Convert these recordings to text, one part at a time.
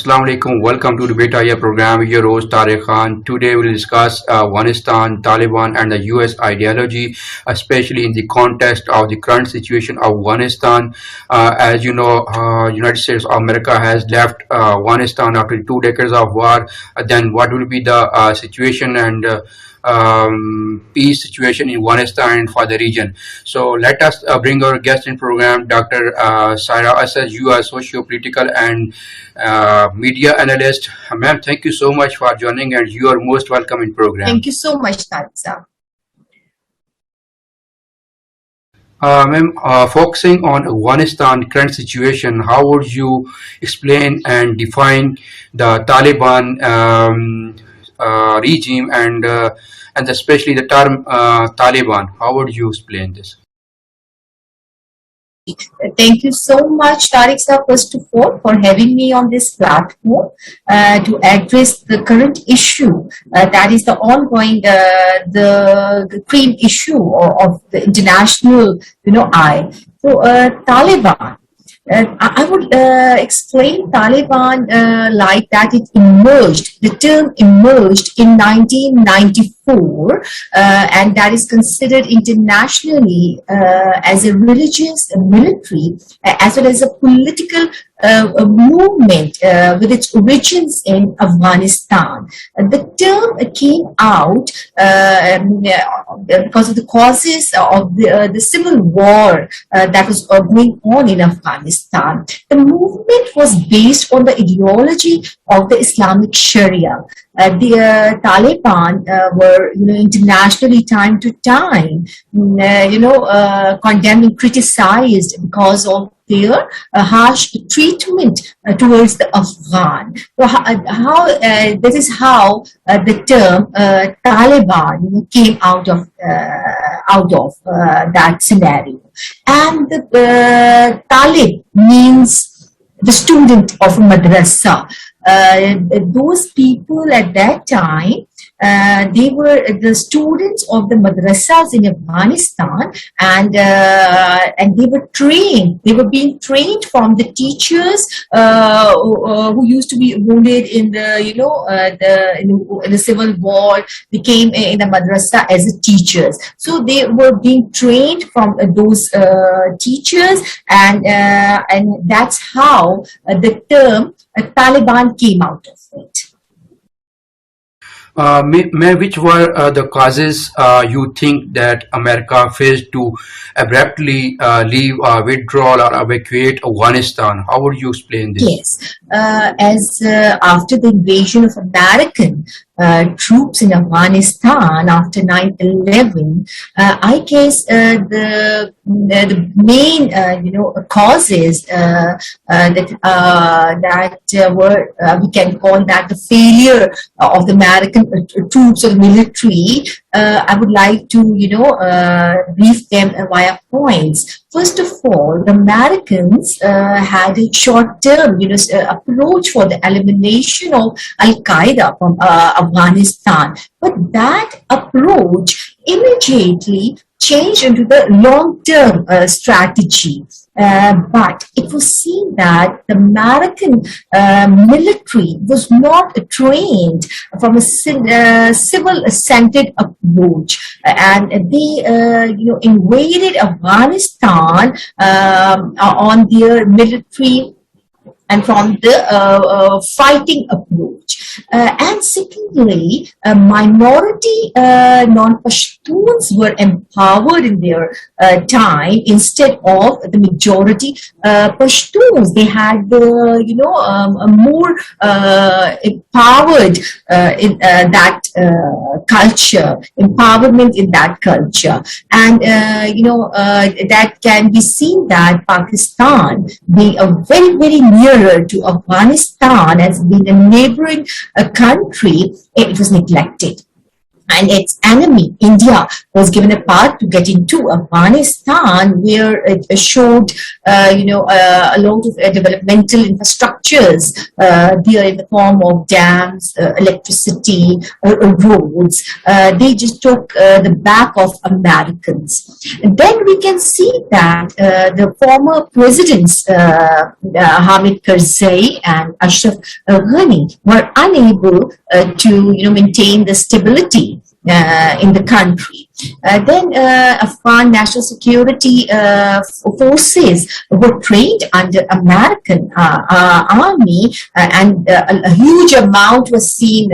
Assalamu alaikum. Welcome to the Beta Year program. Your host Tariq Khan. Today we'll discuss Afghanistan, Taliban, and the US ideology, especially in the context of the current situation of Afghanistan. As you know, United States of America has left Afghanistan after 2 decades of war. Then what will be the situation and peace situation in Afghanistan and for the region? So let us bring our guest in program, Dr. Saira Asad. You are socio-political and media analyst. Ma'am, thank you so much for joining, and you are most welcome in program. Thank you so much, Tariq. Ma'am, focusing on Afghanistan current situation, how would you explain and define the Taliban regime and especially the term Taliban? How would you explain this? Thank you so much, Tariq sir, first of all, for having me on this platform to address the current issue that is the ongoing, the cream issue of the international, eye. So, Taliban. I would explain Taliban like that it emerged, the term emerged in 1994 and that is considered internationally as a religious, a military, as well as a political a movement with its origins in Afghanistan. The term came out because of the causes of the civil war that was going on in Afghanistan. The movement was based on the ideology of the Islamic Sharia. The Taliban were, internationally time to time, condemned and criticized because of their harsh treatment towards the Afghan. So this is how the term Taliban came out of that scenario. And the Talib means the student of a madrasa. Those people at that time, they were the students of the madrasas in Afghanistan, and they were trained. They were being trained from the teachers who used to be wounded in the in the civil war. They came in the madrasa as teachers, so they were being trained from those teachers, and that's how the term Taliban came out of it. Which were the causes you think that America faced to abruptly leave, withdraw, or evacuate Afghanistan? How would you explain this? Yes, as after the invasion of American troops in Afghanistan after 9/11, I guess the main causes that were we can call that the failure of the American troops or military. I would like to brief them via points. First of all, the Americans had a short-term approach for the elimination of Al-Qaeda from Afghanistan, but that approach immediately changed into the long-term strategy. But it was seen that the American military was not trained from a civil-centered approach, and they invaded Afghanistan on their military and from the fighting approach. And secondly, minority non-Pashtuns were empowered in their time instead of the majority Pashtuns. They had the more empowered in that culture, empowerment in that culture, and that can be seen that Pakistan, being a very, very nearer to Afghanistan as being a neighboring country, it was neglected. and its enemy, India, was given a path to get into Afghanistan, where it showed, a lot of developmental infrastructures there in the form of dams, electricity, roads. They just took the back of Americans. And then we can see that the former presidents, Hamid Karzai and Ashraf Ghani, were unable to maintain the stability in the country. Then Afghan national security forces were trained under American army, and a huge amount was seen,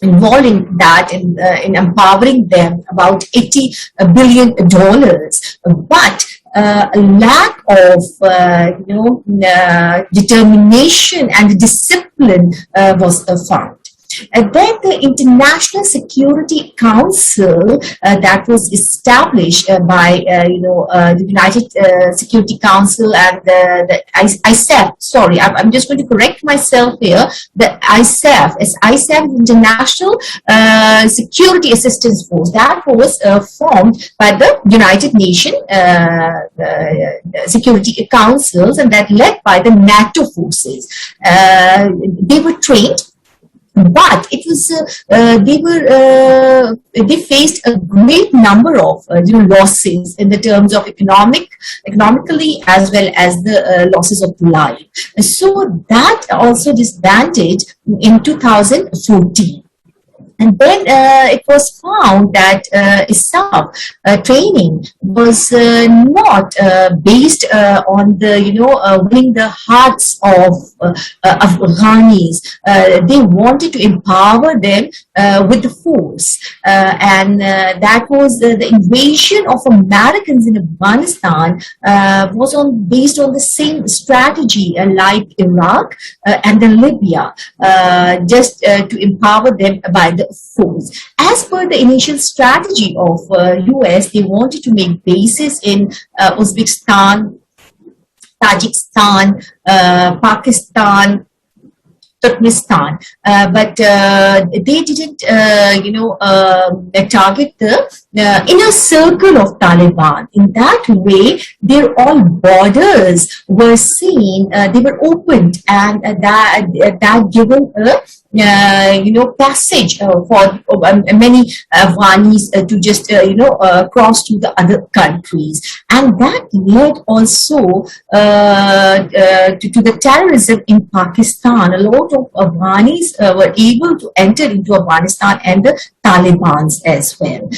involving that in empowering them, about $80 billion. But a lack of determination and discipline was found. And then the International Security Council that was established by the United Security Council and the ISAF. Sorry, I'm just going to correct myself here. The ISAF is International Security Assistance Force. That was formed by the United Nations Security Councils, and that led by the NATO forces. They were trained, but it was they faced a great number of losses in the terms of economically, as well as the losses of life. So that also disbanded in 2014. And then it was found that ISAF training was not based on the winning the hearts of Afghanis. They wanted to empower them with the force, and that was the invasion of Americans in Afghanistan was based on the same strategy like Iraq and the Libya, just to empower them by the force. As per the initial strategy of US, they wanted to make bases in Uzbekistan, Tajikistan, Pakistan, Turkmenistan, but they didn't, target the inner circle of Taliban. In that way, their all borders were seen, they were opened, and that given a passage for many Afghanis to just cross to the other countries, and that led also to the terrorism in Pakistan. A lot of Afghanis were able to enter into Afghanistan and the Taliban's as well.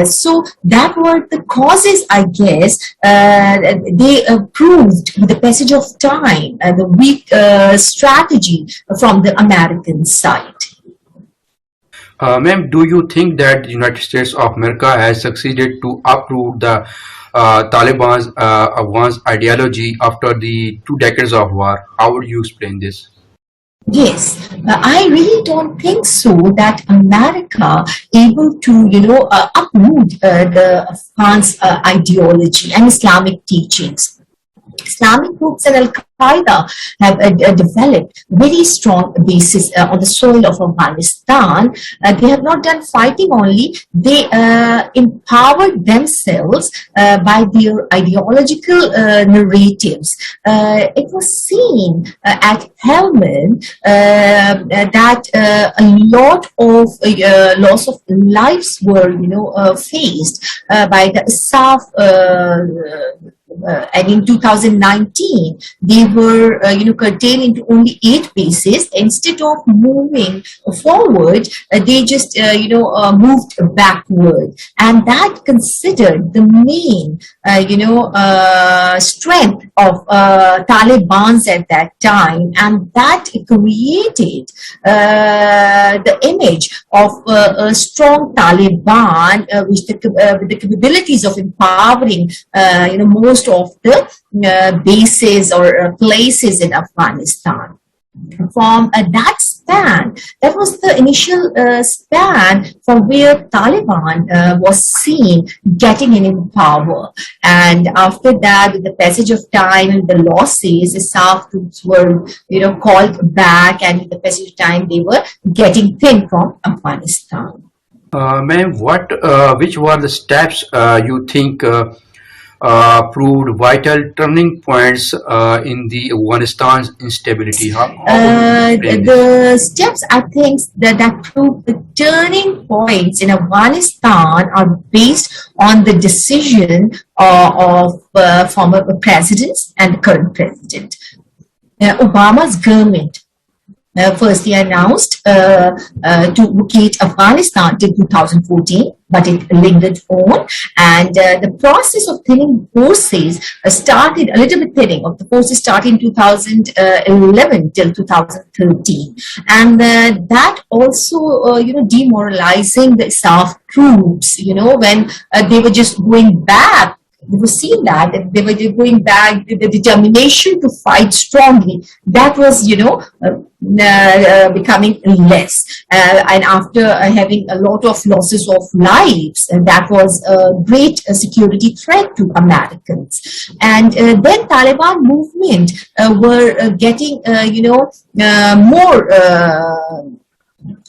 So that were the causes, I guess. They proved with the passage of time the weak strategy from the American side. Ma'am, do you think that the United States of America has succeeded to uproot the Taliban's Afghan ideology after the 2 decades of war? How would you explain this? Yes, I really don't think so that America able to, uproot the Afghan's ideology and Islamic teachings. Islamic groups and Al-Qaeda have developed very strong bases on the soil of Afghanistan. They have not done fighting only, they empowered themselves by their ideological narratives. It was seen at Helmand that a lot of loss of lives were, faced by the ISAF. And in 2019, they were, curtailed into only 8 bases. Instead of moving forward, they just, moved backward. And that considered the main, strength of Taliban's at that time. And that created the image of a strong Taliban, with the capabilities of empowering, most of the bases or places in Afghanistan. From that span. That was the initial span from where Taliban was seen getting in power. And after that, with the passage of time and the losses, the South troops were, called back, and with the passage of time, they were getting thin from Afghanistan. Ma'am, which were the steps you think proved vital turning points in the Afghanistan's instability? How would you explain this? The steps I think that prove the turning points in Afghanistan are based on the decision of former presidents and the current president. Obama's government firstly announced to vacate Afghanistan till 2014, but it lingered on, and the process of thinning forces started a little bit thinning of the forces started in 2011 till 2013, and that also demoralizing the South troops, when they were just going back. We were seeing that they were going back, the determination to fight strongly, that was, becoming less. And after having a lot of losses of lives, that was a great security threat to Americans. And then Taliban movement were getting, more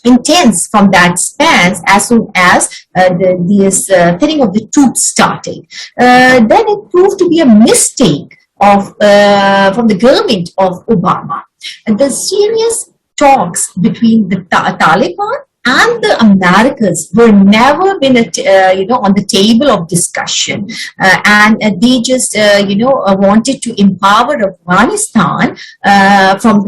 intense from that stance as soon as this thinning of the troops started. Then it proved to be a mistake of from the government of Obama. And the serious talks between the Taliban and the Americans were never been on the table of discussion, and they just wanted to empower Afghanistan from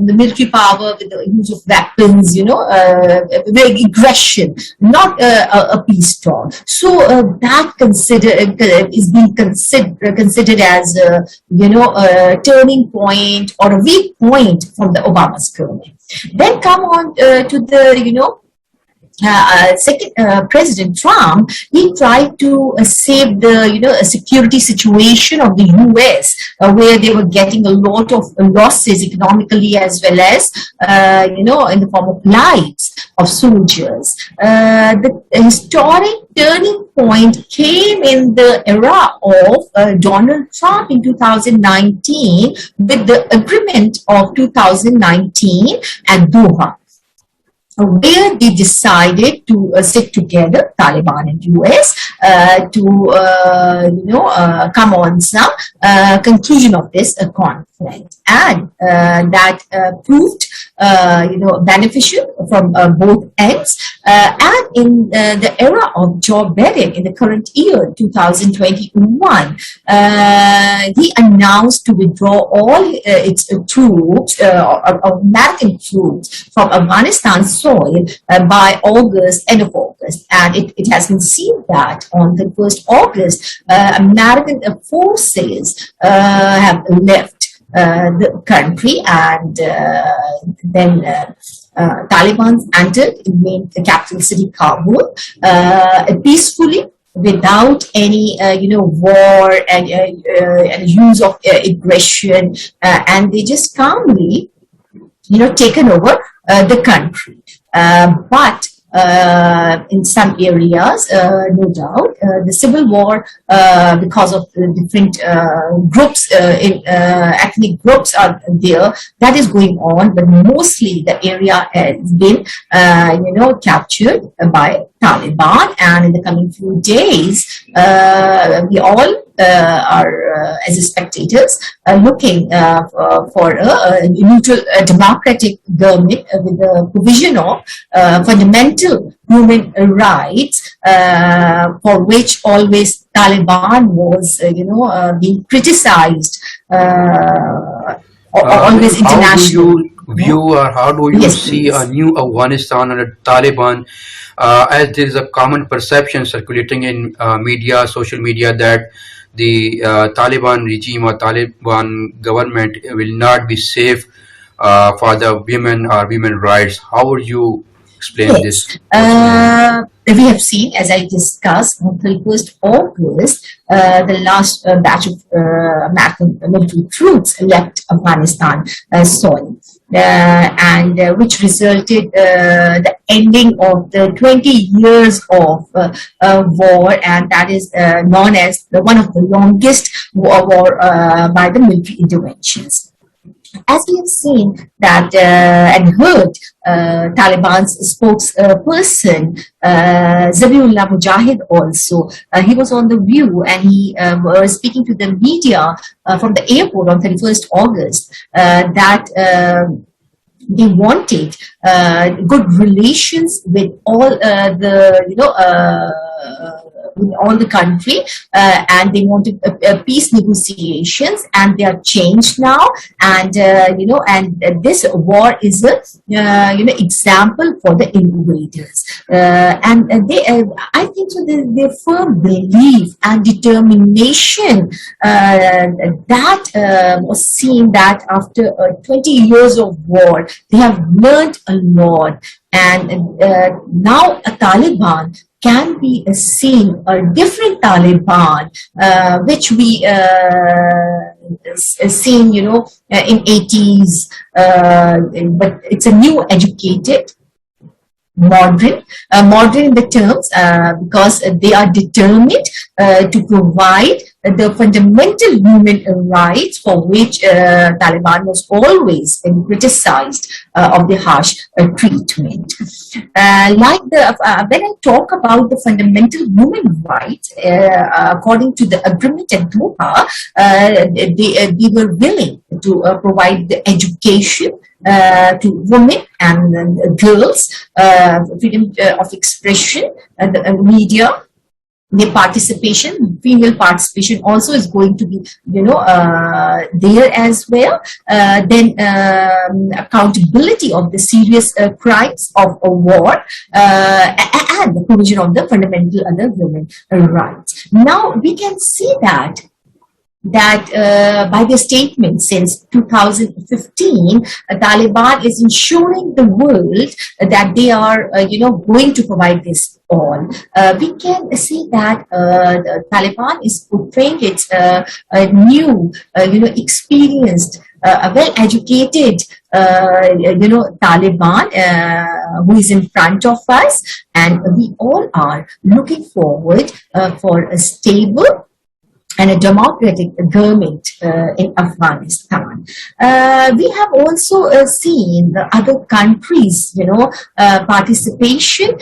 the military power, with the use of weapons, the aggression, not a peace talk. So that is being considered as a turning point or a weak point from the Obama's government. Then come on to the second President Trump. He tried to save the security situation of the U.S. Where they were getting a lot of losses economically as well as in the form of lives of soldiers. The historic turning point came in the era of Donald Trump in 2019 with the agreement of 2019 at Doha, where they decided to sit together, Taliban and US, to come on some conclusion of this conference, and that proved beneficial from both ends. And in the era of Joe Biden, in the current year 2021, he announced to withdraw all its troops, American troops, from Afghanistan soil by end of August, and it has been seen that on the 1st August, American forces have left the country, and then Taliban entered the capital city Kabul peacefully, without any war and use of aggression, and they just calmly taken over the country. But in some areas, no doubt, the civil war, because of the different groups, ethnic groups are there, that is going on, but mostly the area has been, captured by Taliban, and in the coming few days, we all are, as spectators, looking for a neutral, democratic government with the provision of fundamental human rights, for which always Taliban was, being criticized, always international. How do you Yes, see please. a new Afghanistan under Taliban? As there is a common perception circulating in social media, that the Taliban regime or Taliban government will not be safe for the women or women rights. How would you explain this? Yes. We have seen, as I discussed, on 31st August, the last batch of American military troops left Afghanistan soil. and which resulted the ending of the 20 years of war, and that is known as one of the longest war by the military interventions. As we have seen that and heard, Taliban's spokesperson Zabiullah Mujahid also, he was on the View, and he was speaking to the media from the airport on 31st August that they wanted good relations with all with all the country, and they wanted peace negotiations, and they are changed now, and this war is a example for the invaders, and they I think so their firm belief and determination that was seen that after 20 years of war they have learned a lot, and now a Taliban can be seen a different Taliban, which we seen, in 80s, but it's a new educated, modern in the terms, because they are determined to provide the fundamental human rights for which Taliban was always criticized of the harsh treatment. When I talk about the fundamental human rights, according to the agreement at Doha, they were willing to provide the education to women and girls, freedom of expression, the media, their participation, female participation also is going to be, there as well. Then accountability of the serious crimes of a war, and the provision of the fundamental other human rights. Now we can see that by their statement since 2015, Taliban is ensuring the world that they are, going to provide this all. We can see that the Taliban is portraying its new, experienced, well-educated, Taliban who is in front of us, and we all are looking forward for a stable and a democratic government in Afghanistan. We have also seen the other countries, participation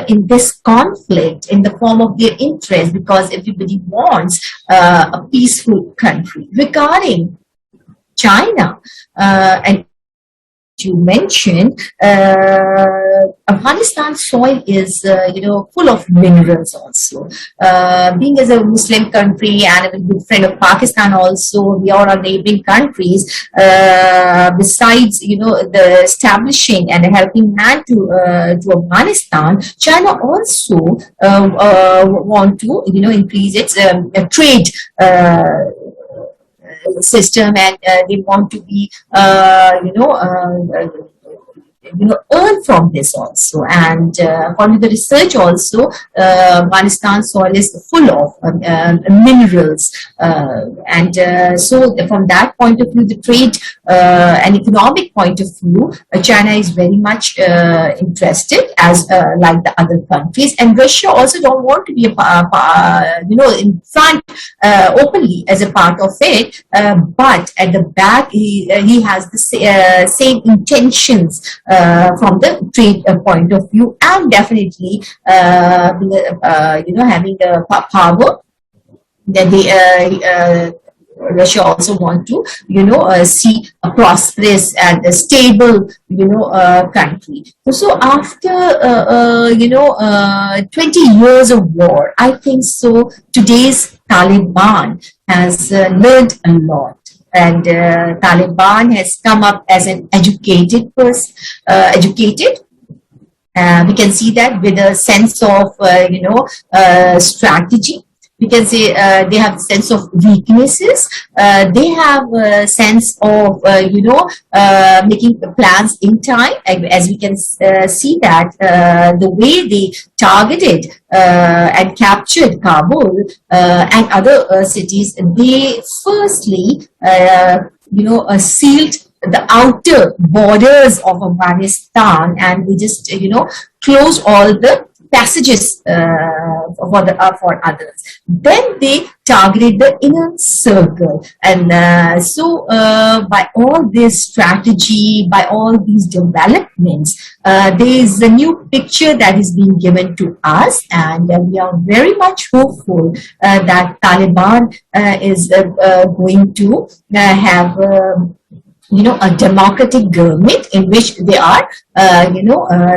in this conflict in the form of their interest, because everybody wants a peaceful country. Regarding China, and you mentioned, Afghanistan soil is, full of minerals also. Being as a Muslim country and a good friend of Pakistan also, we are our neighboring countries. Besides, the establishing and helping hand to Afghanistan, China also want to, increase its trade system, and they want to be, earn from this also. And according to the research also, Afghanistan soil is full of minerals, and so from that point of view, the trade and economic point of view, China is very much interested, as like the other countries, and Russia also don't want to be in front openly as a part of it, but at the back he has the same intentions from the trade point of view, and definitely having the power that they Russia also want to see a prosperous and a stable country. So after 20 years of war, I think so today's Taliban has learned a lot. And Taliban has come up as an educated person, we can see that with a sense of, strategy. We can say they have a sense of weaknesses. They have a sense of, making plans in time. As we can see that the way they targeted and captured Kabul and other cities, they firstly, sealed the outer borders of Afghanistan, and they just close all the passages for others. Then they targeted the inner circle, and by all this strategy, by all these developments, there is a new picture that is being given to us, and we are very much hopeful that Taliban is going to have a democratic government in which they are,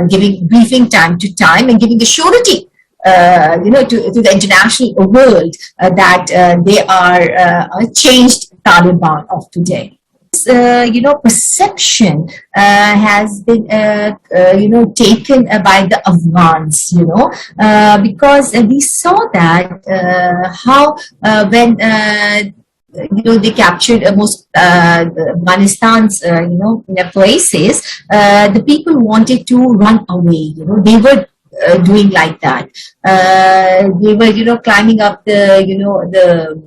giving briefing time to time and giving the surety, to the international world that they are a changed Taliban of today. This, perception has been, taken by the Afghans, because we saw that how when they captured most Afghanistan's, places. The people wanted to run away. They were doing like that. They were, climbing up the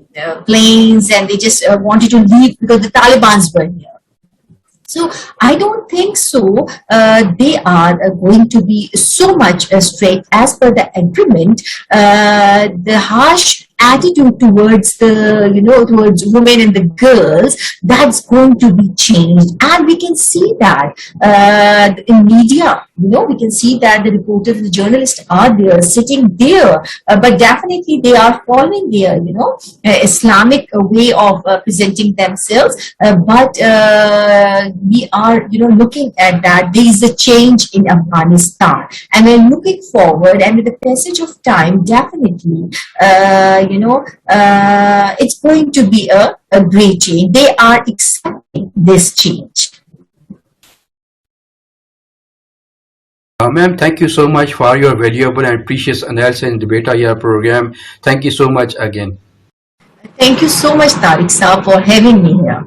planes, and they just wanted to leave because the Talibans were here. So I don't think so. They are going to be so much strict as per the agreement. The harsh attitude towards towards women and the girls, that's going to be changed, and we can see that in media. We can see that the reporters, the journalists are there, sitting there, but definitely they are following their Islamic way of presenting themselves. But we are looking at that there is a change in Afghanistan, and we're looking forward, and with the passage of time, definitely it's going to be a great change. They are accepting this change. Ma'am, thank you so much for your valuable and precious analysis in the Beta Year program. Thank you so much again. Thank you so much, Tariq Sir, for having me here.